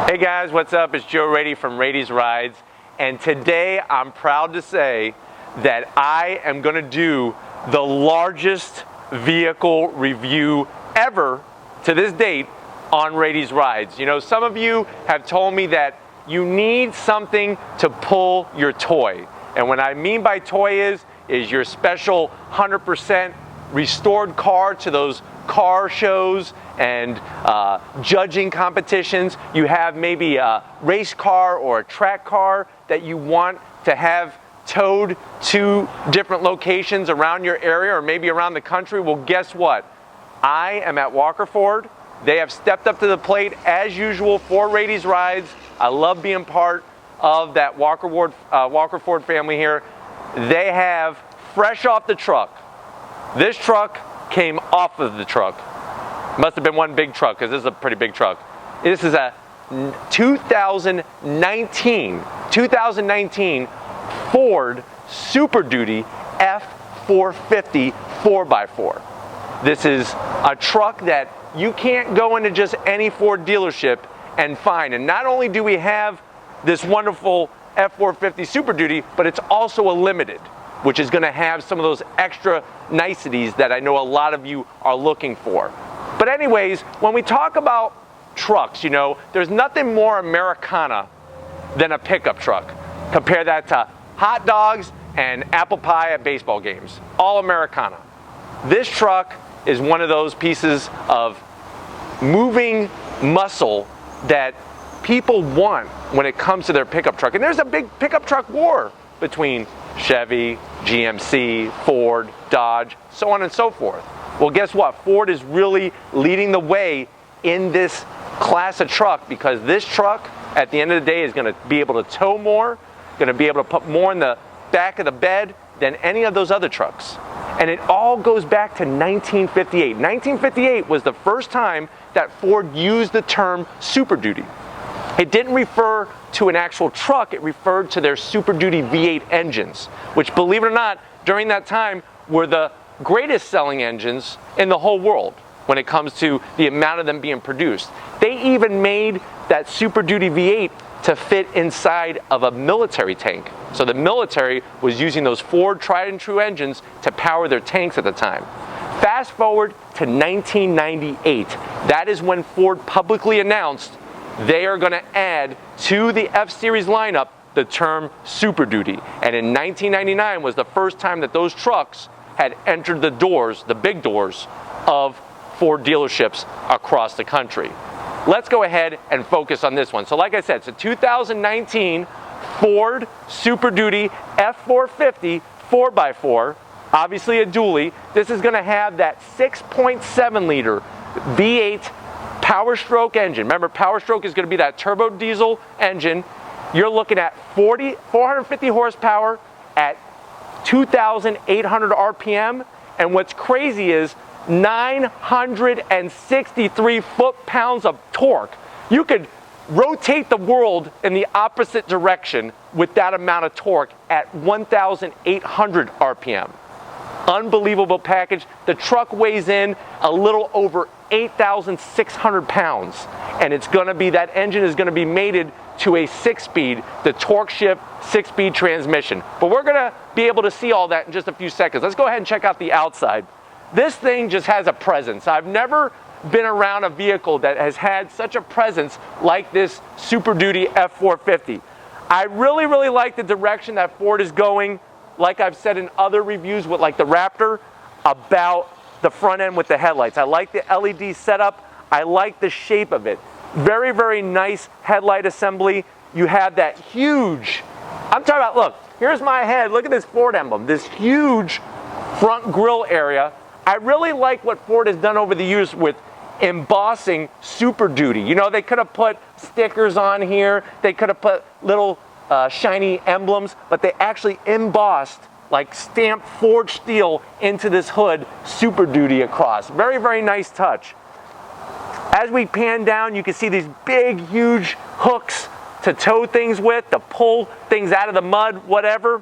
Hey guys, what's up? It's Joe Raiti from Raiti's Rides, and today I'm proud to say that I am going to do the largest vehicle review ever to this date on Raiti's Rides. You know, some of you have told me that you need something to pull your toy, and what I mean by toy is your special 100% restored car to those car shows and judging competitions. You have maybe a race car or a track car that you want to have towed to different locations around your area or maybe around the country. Well, guess what? I am at Walker Ford. They have stepped up to the plate as usual for Raiti's Rides. I love being part of that Walker Ford family here. They have fresh off the truck. This truck came off of the truck. Must have been one big truck because this is a pretty big truck. This is a 2019 Ford Super Duty F-450 4x4. This is a truck that you can't go into just any Ford dealership and find. And not only do we have this wonderful F-450 Super Duty, but it's also a limited, which is going to have some of those extra niceties that I know a lot of you are looking for. But anyways, when we talk about trucks, you know, there's nothing more Americana than a pickup truck. Compare that to hot dogs and apple pie at baseball games. All Americana. This truck is one of those pieces of moving muscle that people want when it comes to their pickup truck. And there's a big pickup truck war between Chevy, GMC, Ford, Dodge, so on and so forth. Well, guess what? Ford is really leading the way in this class of truck, because this truck, at the end of the day, is going to be able to tow more, going to be able to put more in the back of the bed than any of those other trucks. And it all goes back to 1958. 1958 was the first time that Ford used the term Super Duty. It didn't refer to an actual truck, it referred to their Super Duty V8 engines, which, believe it or not, during that time were the greatest selling engines in the whole world when it comes to the amount of them being produced. They even made that Super Duty V8 to fit inside of a military tank. So the military was using those Ford tried and true engines to power their tanks at the time. Fast forward to 1998. That is when Ford publicly announced they are going to add to the F-Series lineup the term Super Duty. And in 1999 was the first time that those trucks had entered the doors, the big doors, of Ford dealerships across the country. Let's go ahead and focus on this one. So like I said, it's a 2019 Ford Super Duty F-450 4x4, obviously a dually. This is going to have that 6.7 liter V8 Power Stroke engine. Remember, Power Stroke is going to be that turbodiesel engine. You're looking at 450 horsepower at 2,800 RPM, and what's crazy is 963 foot-pounds of torque. You could rotate the world in the opposite direction with that amount of torque at 1,800 RPM. Unbelievable package. The truck weighs in a little over 8,600 pounds, and it's going to be, that engine is going to be mated to a 6-speed, the torque shift 6-speed transmission. But we're going to be able to see all that in just a few seconds. Let's go ahead and check out the outside. This thing just has a presence. I've never been around a vehicle that has had such a presence like this Super Duty F-450. I really, really like the direction that Ford is going, like I've said in other reviews with like the Raptor, about the front end with the headlights. I like the LED setup. I like the shape of it. Very, very nice headlight assembly. You have that huge, I'm talking about, look, here's my head. Look at this Ford emblem, this huge front grille area. I really like what Ford has done over the years with embossing Super Duty. You know, they could have put stickers on here. They could have put little shiny emblems, but they actually embossed, like stamped forged steel into this hood, Super Duty across. Very, very nice touch. As we pan down, you can see these big, huge hooks to tow things with, to pull things out of the mud, whatever.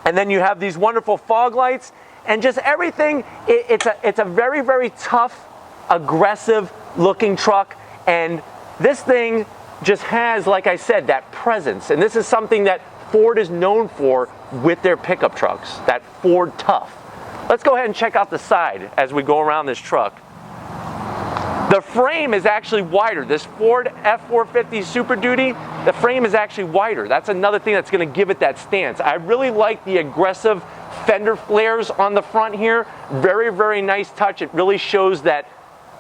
And then you have these wonderful fog lights, and just everything. It's a very, very tough, aggressive looking truck. And this thing just has, like I said, that presence. And this is something that Ford is known for with their pickup trucks, that Ford Tough. Let's go ahead and check out the side as we go around this truck. The frame is actually wider. This Ford F-450 Super Duty, the frame is actually wider. That's another thing that's going to give it that stance. I really like the aggressive fender flares on the front here. Very, very nice touch. It really shows that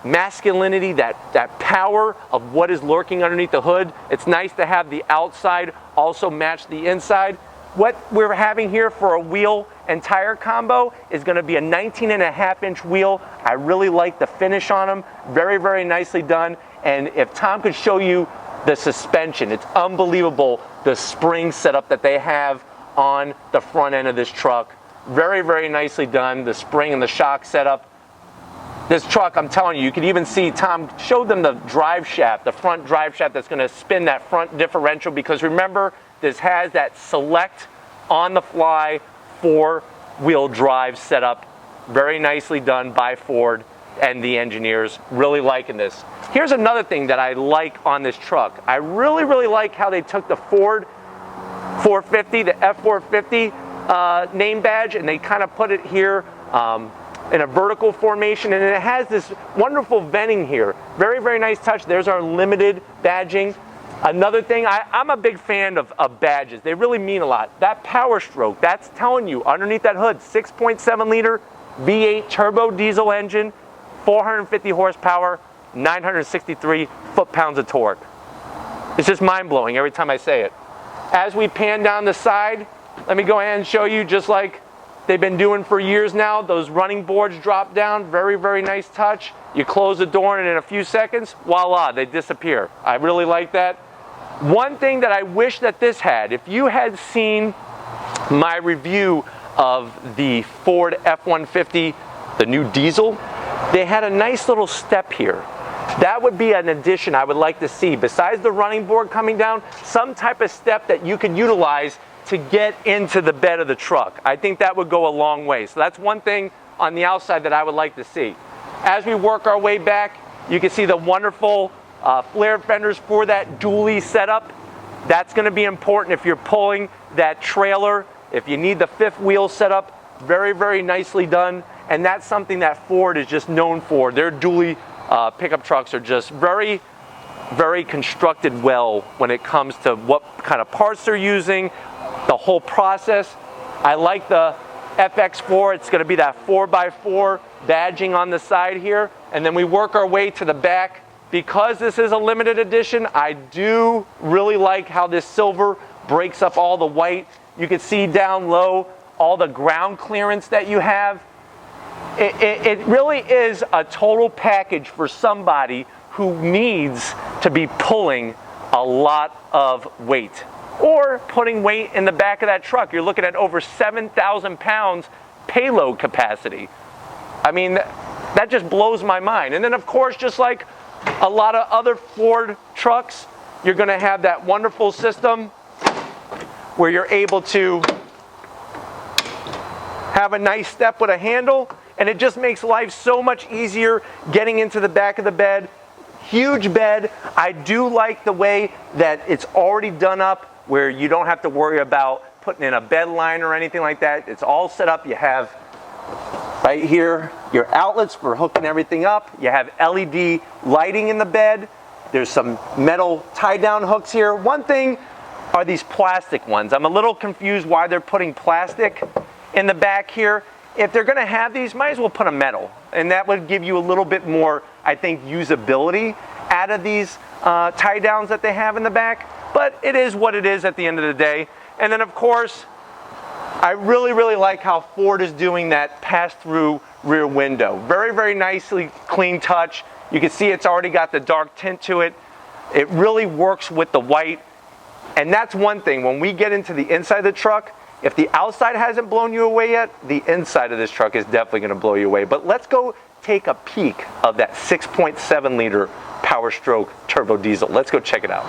masculinity, that power of what is lurking underneath the hood. It's nice to have the outside also match the inside. What we're having here for a wheel and tire combo is going to be a 19.5-inch wheel. I really like the finish on them. Very, very nicely done. And if Tom could show you the suspension, it's unbelievable the spring setup that they have on the front end of this truck. Very, very nicely done. The spring and the shock setup. This truck, I'm telling you, you can even see Tom showed them the drive shaft, the front drive shaft that's going to spin that front differential, because remember, this has that select on-the-fly 4-wheel drive setup. Very nicely done by Ford and the engineers. Really liking this. Here's another thing that I like on this truck. I really, really like how they took the Ford 450, the F-450 name badge, and they kind of put it here in a vertical formation, and it has this wonderful venting here. Very, very nice touch. There's our limited badging. Another thing, I'm a big fan of badges. They really mean a lot. That power stroke, that's telling you underneath that hood, 6.7 liter V8 turbo diesel engine, 450 horsepower, 963 foot-pounds of torque. It's just mind-blowing every time I say it. As we pan down the side, let me go ahead and show you, just like they've been doing for years now, those running boards drop down. Very, very nice touch. You close the door and in a few seconds, voila, they disappear. I really like that. One thing that I wish that this had, if you had seen my review of the Ford F-150, the new diesel, they had a nice little step here. That would be an addition I would like to see. Besides the running board coming down, some type of step that you could utilize to get into the bed of the truck. I think that would go a long way. So that's one thing on the outside that I would like to see. As we work our way back, you can see the wonderful flare fenders for that dually setup. That's going to be important if you're pulling that trailer. If you need the fifth wheel setup, very, very nicely done. And that's something that Ford is just known for. Their dually pickup trucks are just very, very constructed well when it comes to what kind of parts they're using, the whole process. I like the FX4. It's going to be that 4x4 badging on the side here. And then we work our way to the back. Because this is a limited edition, I do really like how this silver breaks up all the white. You can see down low all the ground clearance that you have. It really is a total package for somebody who needs to be pulling a lot of weight or putting weight in the back of that truck. You're looking at over 7,000 pounds payload capacity. I mean, that just blows my mind. And then, of course, just like a lot of other Ford trucks, you're going to have that wonderful system where you're able to have a nice step with a handle, and it just makes life so much easier getting into the back of the bed. Huge bed. I do like the way that it's already done up where you don't have to worry about putting in a bed line or anything like that. It's all set up. You have right here your outlets for hooking everything up. You have LED lighting in the bed. There's some metal tie-down hooks here. One thing are these plastic ones. I'm a little confused why they're putting plastic in the back here. If they're going to have these, might as well put a metal, and that would give you a little bit more, I think, usability out of these tie-downs that they have in the back. But it is what it is at the end of the day. And then, of course, I really, really like how Ford is doing that pass-through rear window. Very, very nicely clean touch. You can see it's already got the dark tint to it. It really works with the white. And that's one thing. When we get into the inside of the truck, if the outside hasn't blown you away yet, the inside of this truck is definitely going to blow you away. But let's go take a peek of that 6.7 liter Power Stroke turbo diesel. Let's go check it out.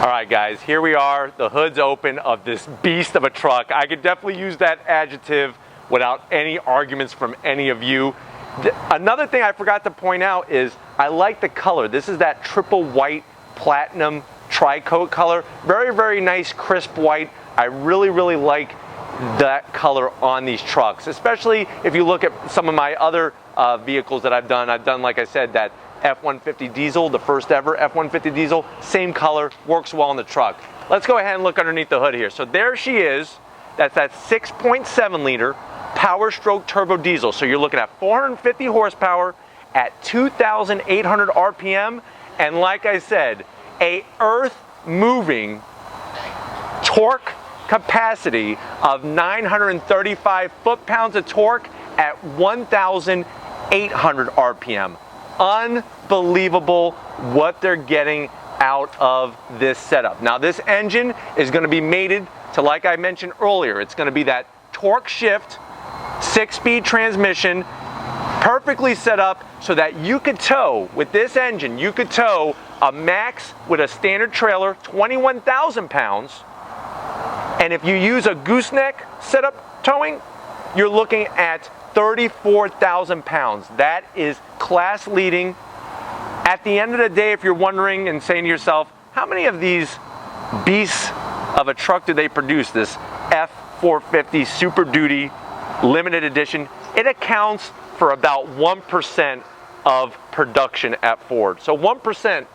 All right, guys, here we are. The hood's open of this beast of a truck. I could definitely use that adjective without any arguments from any of you. Another thing I forgot to point out is I like the color. This is that triple white platinum tri-coat color. Very, very nice crisp white. I really, really like that color on these trucks, especially if you look at some of my other vehicles that I've done. Like I said, that F-150 diesel, the first ever F-150 diesel, same color, works well on the truck. Let's go ahead and look underneath the hood here. So there she is. That's that 6.7 liter Power Stroke turbo diesel. So you're looking at 450 horsepower at 2,800 RPM. And like I said, a earth-moving torque capacity of 935 foot-pounds of torque at 1,800 RPM. Unbelievable what they're getting out of this setup. Now this engine is going to be mated to, like I mentioned earlier, it's going to be that torque shift, 6-speed transmission, perfectly set up so that you could tow, with this engine, you could tow a max with a standard trailer, 21,000 pounds. And if you use a gooseneck setup towing, you're looking at 34,000 pounds. That is class leading. At the end of the day, if you're wondering and saying to yourself, how many of these beasts of a truck do they produce, this F-450 Super Duty limited edition, it accounts for about 1% of production at Ford. So 1%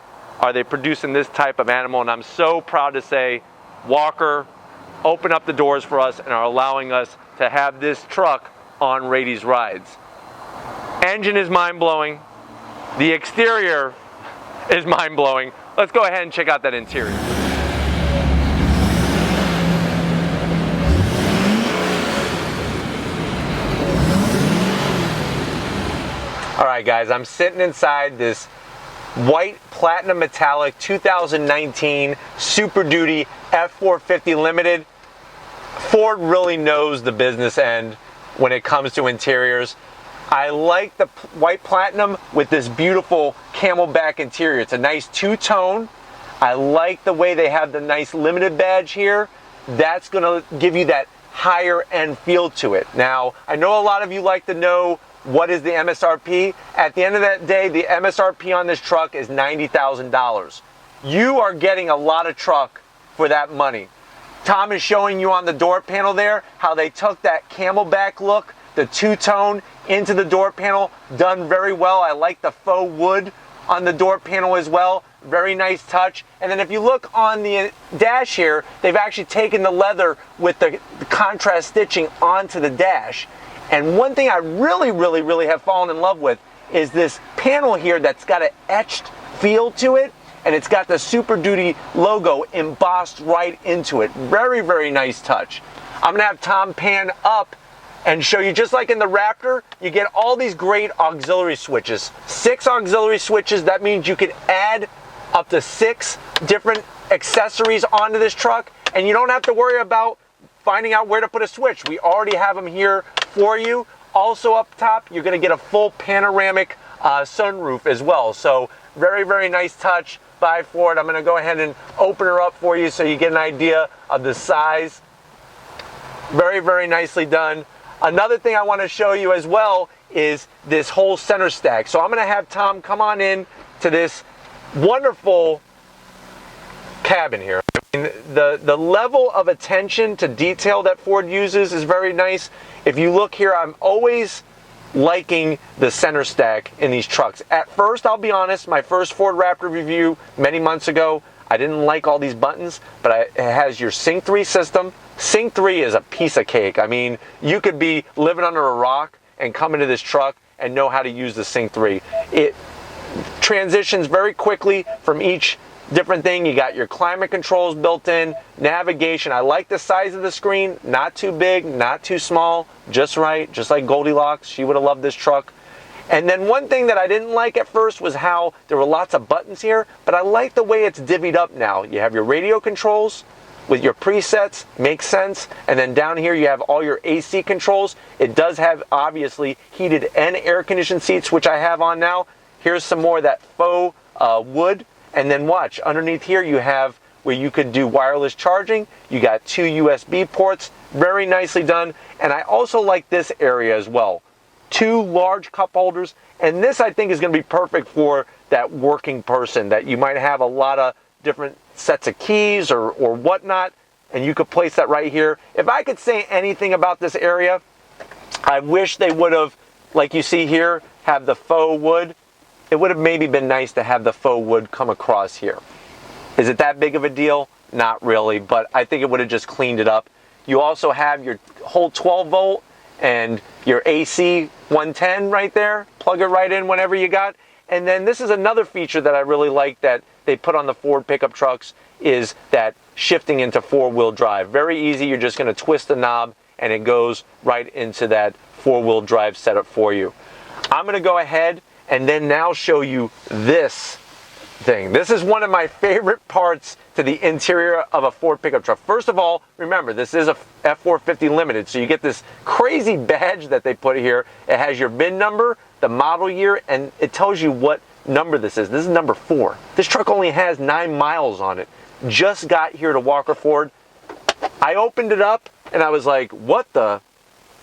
are they producing this type of animal, and I'm so proud to say Walker opened up the doors for us and are allowing us to have this truck on Raiti's rides. Engine is mind-blowing. The exterior is mind-blowing. Let's go ahead and check out that interior. All right, guys, I'm sitting inside this white platinum metallic 2019 Super Duty F-450 Limited. Ford really knows the business end when it comes to interiors. I like the white platinum with this beautiful camelback interior. It's a nice two-tone. I like the way they have the nice limited badge here. That's going to give you that higher end feel to it. Now, I know a lot of you like to know what is the MSRP. At the end of that day, the MSRP on this truck is $90,000. You are getting a lot of truck for that money. Tom is showing you on the door panel there how they took that camelback look, the two-tone, into the door panel. Done very well. I like the faux wood on the door panel as well. Very nice touch. And then if you look on the dash here, they've actually taken the leather with the contrast stitching onto the dash. And one thing I really have fallen in love with is this panel here that's got an etched feel to it, and it's got the Super Duty logo embossed right into it. Very nice touch. I'm gonna have Tom pan up and show you, just like in the Raptor, you get all these great auxiliary switches. 6 auxiliary switches. That means you could add up to 6 different accessories onto this truck, and you don't have to worry about finding out where to put a switch. We already have them here for you. Also up top, you're going to get a full panoramic sunroof as well. So very nice touch by Ford. I'm going to go ahead and open her up for you so you get an idea of the size. Very nicely done. Another thing I want to show you as well is this whole center stack. So I'm going to have Tom come on in to this wonderful cabin here. I mean, the level of attention to detail that Ford uses is very nice. If you look here, I'm always liking the center stack in these trucks. At first, I'll be honest, my first Ford Raptor review many months ago, I didn't like all these buttons, but it has your Sync 3 system. Sync 3 is a piece of cake. I mean, you could be living under a rock and come into this truck and know how to use the Sync 3. It transitions very quickly from each different thing. You got your climate controls built in, navigation. I like the size of the screen, not too big, not too small, just right, just like Goldilocks. She would have loved this truck. And then one thing that I didn't like at first was how there were lots of buttons here, but I like the way it's divvied up now. You have your radio controls with your presets, makes sense. And then down here you have all your AC controls. It does have obviously heated and air conditioned seats, which I have on now. Here's some more of that faux wood. And then watch, underneath here you have where you could do wireless charging. You got 2 USB ports, very nicely done. And I also like this area as well. 2 large cup holders. And this I think is going to be perfect for that working person that you might have a lot of different sets of keys or whatnot, and you could place that right here. If I could say anything about this area, I wish they would have, like you see here, have the faux wood. It would have maybe been nice to have the faux wood come across here. Is it that big of a deal? Not really, but I think it would have just cleaned it up. You also have your whole 12 volt and your AC 110 right there. Plug it right in whenever you got. And then this is another feature that I really like that they put on the Ford pickup trucks, is that shifting into 4-wheel drive. Very easy. You're just going to twist the knob and it goes right into that 4-wheel drive setup for you. I'm going to go ahead and then now show you this thing. This is one of my favorite parts to the interior of a Ford pickup truck. First of all, remember, this is a F-450 Limited, so you get this crazy badge that they put here. It has your VIN number, the model year, and it tells you what number this is. This is number 4. This truck only has 9 miles on it. Just got here to Walker Ford. I opened it up and I was like, what the?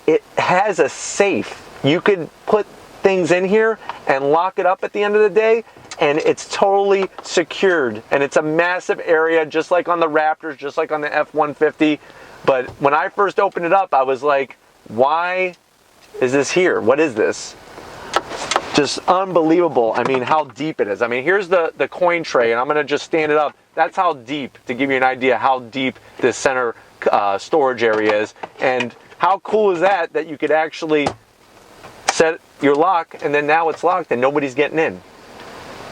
It has a safe. You could put things in here and lock it up at the end of the day, and it's totally secured. And it's a massive area, just like on the Raptors, just like on the F-150. But when I first opened it up, I was like, why is this here? What is this? Just unbelievable. I mean, how deep it is. I mean, here's the coin tray, and I'm going to just stand it up. That's how deep, to give you an idea how deep this center storage area is. And how cool is that, that you could actually set your lock, and then now it's locked and nobody's getting in.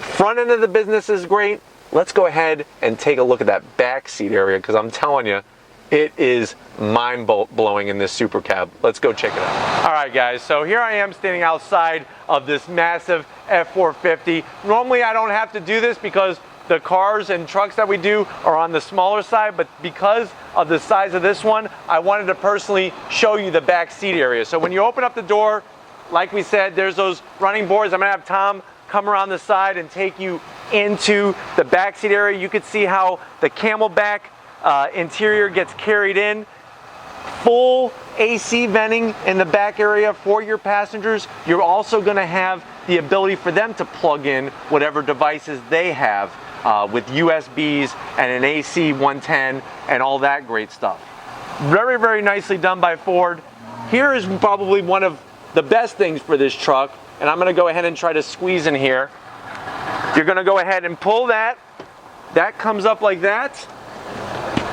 Front end of the business is great. Let's go ahead and take a look at that back seat area, because I'm telling you, it is mind-blowing in this super cab. Let's go check it out. All right, guys, so here I am standing outside of this massive F-450. Normally I don't have to do this because the cars and trucks that we do are on the smaller side, but because of the size of this one, I wanted to personally show you the back seat area. So when you open up the door, like we said, there's those running boards. I'm gonna have Tom come around the side and take you into the back seat area. You can see how the Camelback interior gets carried in. Full AC venting in the back area for your passengers. You're also gonna have the ability for them to plug in whatever devices they have with USBs and an AC 110 and all that great stuff. Very, very nicely done by Ford. Here is probably one of the best things for this truck, and I'm going to go ahead and try to squeeze in here. You're going to go ahead and pull that. That comes up like that.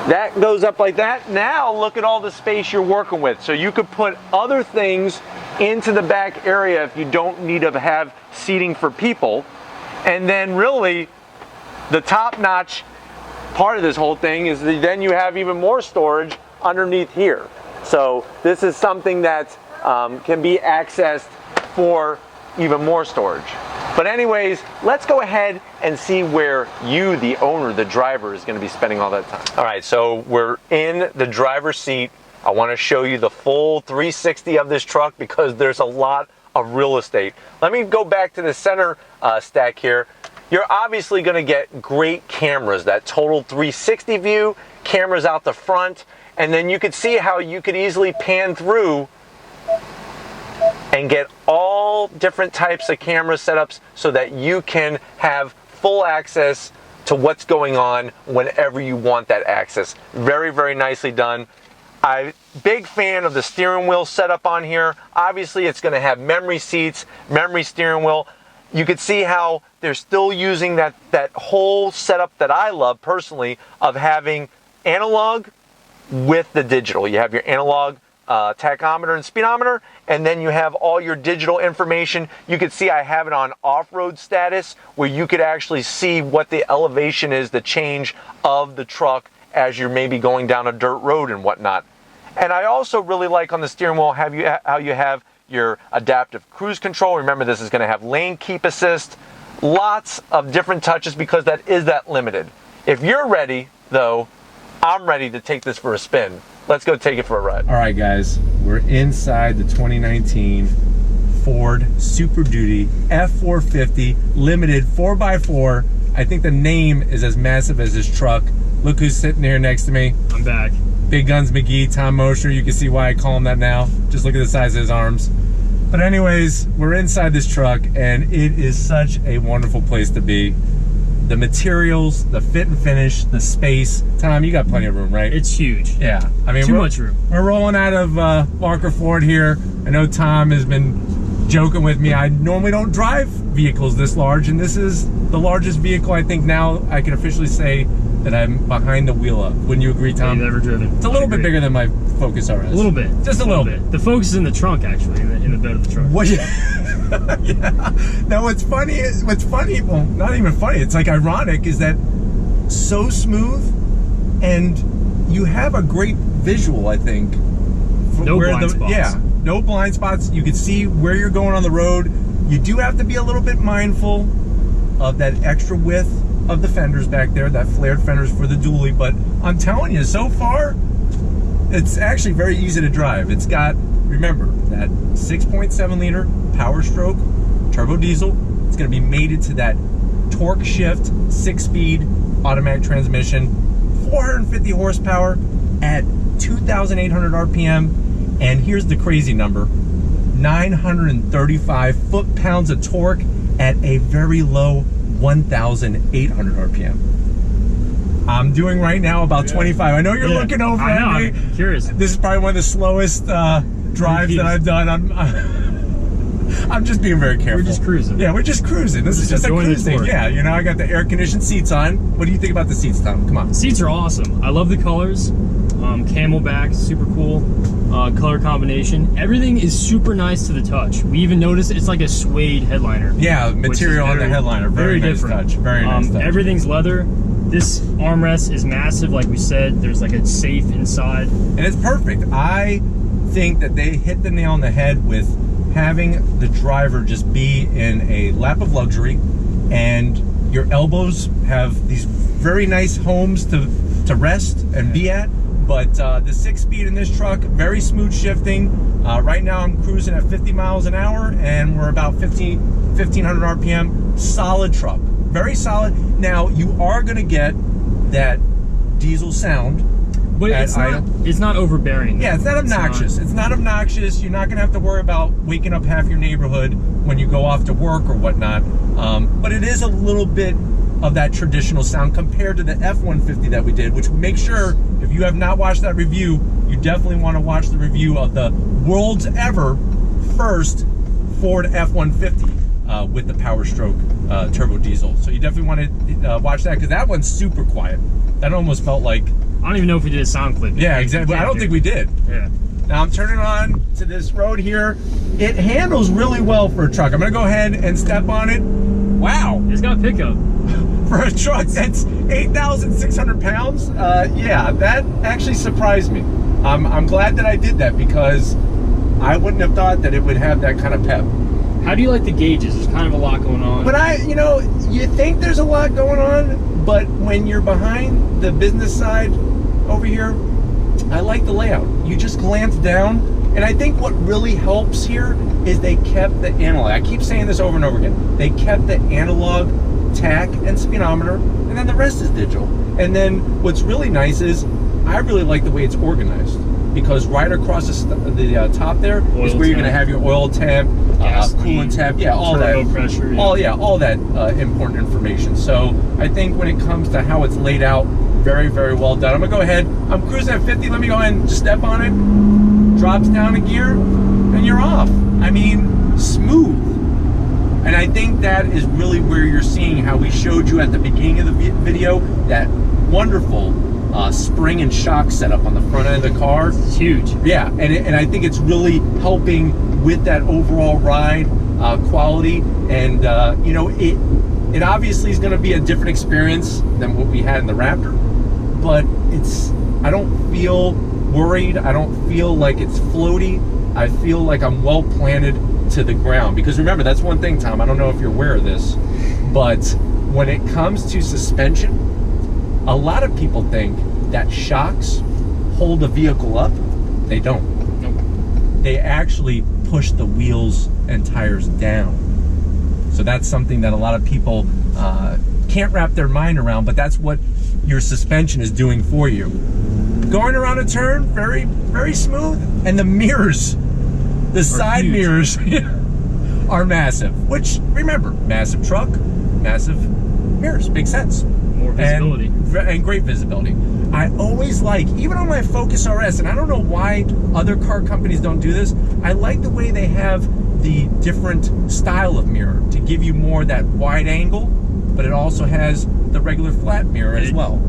That goes up like that. Now look at all the space you're working with. So you could put other things into the back area if you don't need to have seating for people. And then really the top-notch part of this whole thing is that then you have even more storage underneath here. So this is something that can be accessed for even more storage. But anyways, let's go ahead and see where you, the owner, the driver, is going to be spending all that time. All right, so we're in the driver's seat. I want to show you the full 360 of this truck because there's a lot of real estate. Let me go back to the center stack here. You're obviously going to get great cameras, that total 360 view, cameras out the front, and then you could see how you could easily pan through and get all different types of camera setups so that you can have full access to what's going on whenever you want that access. Very, very nicely done. I'm a big fan of the steering wheel setup on here. Obviously, it's going to have memory seats, memory steering wheel. You can see how they're still using that whole setup that I love personally of having analog with the digital. You have your analog tachometer and speedometer, and then you have all your digital information. You can see I have it on off-road status where you could actually see what the elevation is, the change of the truck as you're maybe going down a dirt road and whatnot. And I also really like on the steering wheel how you have your adaptive cruise control. Remember, this is going to have lane keep assist. Lots of different touches because that is that limited. If you're ready, though, I'm ready to take this for a spin. Let's go take it for a ride. All right, guys, we're inside the 2019 Ford Super Duty F-450 Limited 4x4. I think the name is as massive as this truck. Look who's sitting here next to me. I'm back. Big Guns McGee, Tom Mosher. You can see why I call him that now. Just look at the size of his arms. But anyways, we're inside this truck, and it is such a wonderful place to be. the materials, the fit and finish, the space. Tom, you got plenty of room, right? It's huge. Yeah, I mean, too much room. We're rolling out of Walker Ford here. I know Tom has been joking with me. I normally don't drive vehicles this large, and this is the largest vehicle I think now I can officially say that I'm behind the wheel of. Wouldn't you agree, Tom? You've ever driven. It's a little bit bigger than my Focus RS. A little bit. Just a little bit. The Focus is in the trunk, actually, in the bed of the truck. What? Yeah. Now, what's funny, well, not even funny, it's like ironic, is that so smooth, and you have a great visual, I think. No blind spots. Yeah, no blind spots. You can see where you're going on the road. You do have to be a little bit mindful of that extra width of the fenders back there, that flared fenders for the dually, but I'm telling you, so far, it's actually very easy to drive. It's got, remember, that 6.7 liter Power Stroke turbo diesel. It's going to be mated to that torque shift 6-speed automatic transmission, 450 horsepower at 2,800 RPM, and here's the crazy number, 935 foot-pounds of torque at a very low 1,800 RPM. I'm doing right now about 25. I know you're looking over at me. I'm curious. This is probably one of the slowest drives that I've done. I'm just being very careful. We're just cruising. Yeah, we're just cruising. This is just a cruising. Yeah, you know, I got the air-conditioned seats on. What do you think about the seats, Tom? Come on. The seats are awesome. I love the colors. Camelback, super cool. Color combination. Everything is super nice to the touch. We even noticed it's like a suede headliner. Yeah, material on the headliner. Very nice different touch. Very nice touch. Everything's leather. This armrest is massive, like we said. There's like a safe inside. And it's perfect. I think that they hit the nail on the head with having the driver just be in a lap of luxury, and your elbows have these very nice homes to rest and be at. But the 6-speed in this truck, very smooth shifting. Right now I'm cruising at 50 miles an hour, and we're about 1,500 RPM. Solid truck, very solid. Now you are gonna get that diesel sound, but it's not overbearing. Yeah, it's not obnoxious. It's not obnoxious. You're not gonna have to worry about waking up half your neighborhood when you go off to work or whatnot. But it is a little bit of that traditional sound compared to the F-150 that we did, which make sure, if you have not watched that review, you definitely want to watch the review of the world's ever first Ford F-150 with the Power Stroke turbo diesel. So you definitely want to watch that, because that one's super quiet. That almost felt like... I don't even know if we did a sound clip. Yeah, exactly. I don't think we did. Yeah. Now I'm turning on to this road here. It handles really well for a truck. I'm going to go ahead and step on it. Wow. It's got pickup. For a truck that's 8,600 pounds, yeah, that actually surprised me. I'm glad that I did that, because I wouldn't have thought that it would have that kind of pep. How do you like the gauges? There's kind of a lot going on. But you know, you think there's a lot going on, but when you're behind the business side over here, I like the layout. You just glance down, and I think what really helps here is they kept the analog. I keep saying this over and over again. They kept the analog tach and speedometer, and then the rest is digital. And then what's really nice is I really like the way it's organized, because right across the top there is where you're going to have your oil temp, coolant temp, yeah, all that pressure, all that important information. So I think when it comes to how it's laid out, very, very well done. I'm gonna go ahead, I'm cruising at 50. Let me go ahead and just step on it, drops down a gear, and you're off. I mean, smooth. And I think that is really where you're seeing how we showed you at the beginning of the video, that wonderful spring and shock setup on the front end of the car. It's huge. Yeah, and I think it's really helping with that overall ride quality. And you know, it obviously is going to be a different experience than what we had in the Raptor, but I don't feel worried. I don't feel like it's floaty. I feel like I'm well planted to the ground, because remember, that's one thing, Tom, I don't know if you're aware of this, but when it comes to suspension, a lot of people think that shocks hold a vehicle up. They don't. Nope. They actually push the wheels and tires down. So that's something that a lot of people can't wrap their mind around, but that's what your suspension is doing for you. Going around a turn, very, very smooth. And the mirrors, the side mirrors are massive, which, remember, massive truck, massive mirrors. Makes sense. More visibility. And great visibility. I always like, even on my Focus RS, and I don't know why other car companies don't do this, I like the way they have the different style of mirror to give you more that wide angle, but it also has the regular flat mirror as well.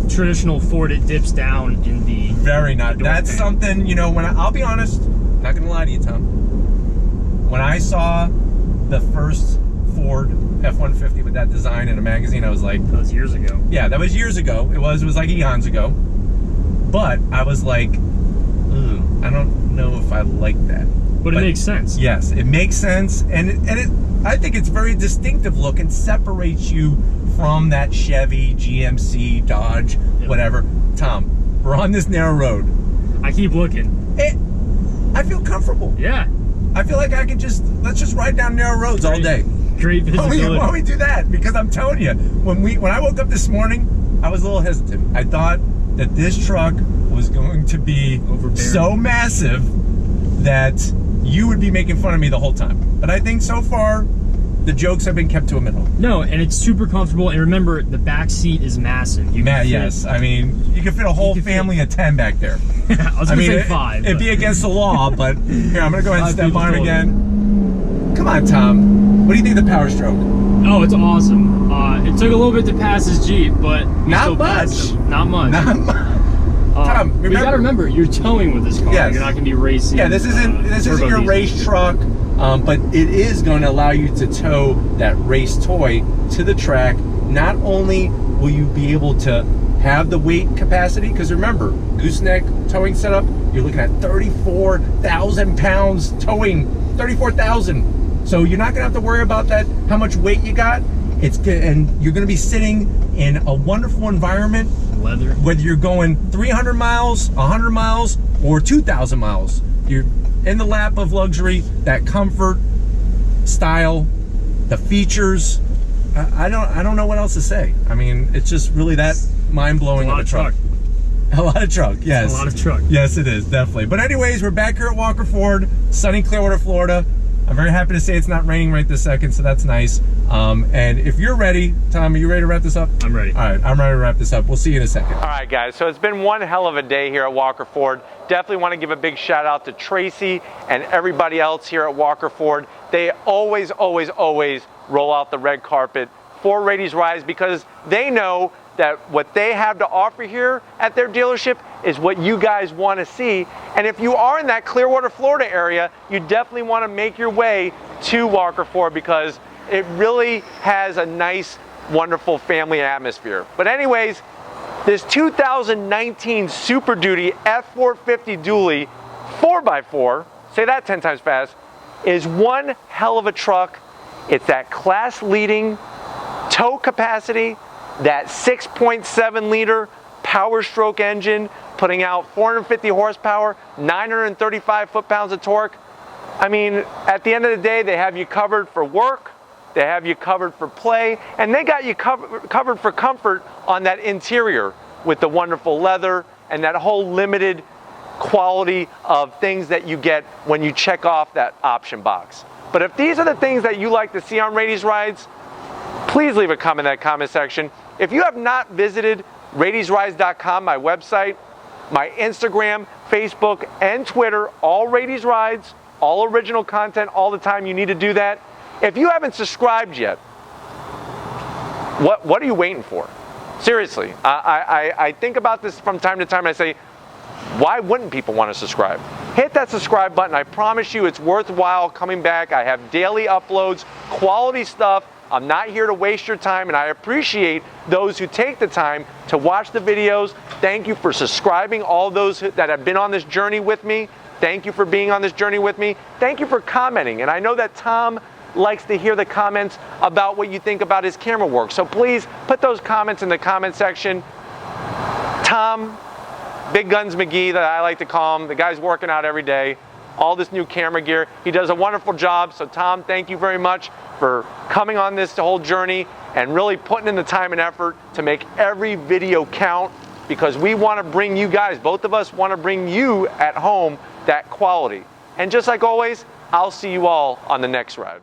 Traditional Ford, it dips down in the very nice. That's something, you know, when I'll be honest, not gonna lie to you, Tom. When I saw the first Ford F-150 with that design in a magazine, I was like, that was years ago. Yeah, that was years ago. It was like eons ago. But I was like, I don't know if I like that. But it makes sense. Yes, it makes sense, and I think it's very distinctive look and separates you from that Chevy, GMC, Dodge, whatever. Tom, we're on this narrow road. I keep looking. I feel comfortable. Yeah. I feel like I can let's just ride down narrow roads all day. Great visibility. Why don't we do that? Because I'm telling you, when I woke up this morning, I was a little hesitant. I thought that this truck was going to be so massive that you would be making fun of me the whole time. But I think so far, the jokes have been kept to a minimum. No, and it's super comfortable. And remember, the back seat is massive. Yes, I mean, you can fit a whole family of 10 back there. I was going to say 5. It'd be against the law, but here, I'm going to go ahead and step on it again. Come on, Tom. What do you think of the power stroke? Oh, it's awesome. It took a little bit to pass his Jeep, but not much. Not much. Not much. Tom, remember, you gotta remember, you're towing with this car. Yes. You're not gonna be racing. Yeah, this isn't your race truck, but it is going to allow you to tow that race toy to the track. Not only will you be able to have the weight capacity, because remember, gooseneck towing setup, you're looking at 34,000 pounds towing, 34,000. So you're not gonna have to worry about that, how much weight you got. And you're gonna be sitting in a wonderful environment. Leather. Whether you're going 300 miles, 100 miles, or 2,000 miles, you're in the lap of luxury, that comfort, style, the features. I don't know what else to say. I mean, it's just really that mind-blowing of a truck. A lot of truck, yes. It's a lot of truck. Yes, it is, definitely. But anyways, we're back here at Walker Ford, sunny Clearwater, Florida. I'm very happy to say it's not raining right this second, so that's nice. And if you're ready, Tom, are you ready to wrap this up? I'm ready. All right, I'm ready to wrap this up. We'll see you in a second. All right, guys, so it's been one hell of a day here at Walker Ford. Definitely want to give a big shout out to Tracy and everybody else here at Walker Ford. They always, always, always roll out the red carpet for Raity's Rides because they know that what they have to offer here at their dealership is what you guys want to see. And if you are in that Clearwater, Florida area, you definitely want to make your way to Walker Ford because it really has a nice, wonderful family atmosphere. But anyways, this 2019 Super Duty F-450 dually 4x4, say that 10 times fast, is one hell of a truck. It's that class-leading tow capacity, that 6.7 liter power stroke engine, putting out 450 horsepower, 935 foot-pounds of torque. I mean, at the end of the day, they have you covered for work, they have you covered for play, and they got you covered for comfort on that interior with the wonderful leather and that whole limited quality of things that you get when you check off that option box. But if these are the things that you like to see on Raity's Rides, please leave a comment in that comment section. If you have not visited raitiesrides.com, my website, my Instagram, Facebook, and Twitter, all Raity's Rides, all original content all the time, you need to do that. If you haven't subscribed yet, what are you waiting for? Seriously, I think about this from time to time and I say, why wouldn't people want to subscribe? Hit that subscribe button. I promise you it's worthwhile coming back. I have daily uploads, quality stuff. I'm not here to waste your time, and I appreciate those who take the time to watch the videos. Thank you for subscribing, all those that have been on this journey with me. Thank you for being on this journey with me. Thank you for commenting, and I know that Tom likes to hear the comments about what you think about his camera work. So please put those comments in the comment section. Tom, Big Guns McGee, that I like to call him, the guy's working out every day, all this new camera gear. He does a wonderful job. So Tom, thank you very much for coming on this whole journey and really putting in the time and effort to make every video count, because we want to bring you guys, both of us want to bring you at home that quality. And just like always, I'll see you all on the next ride.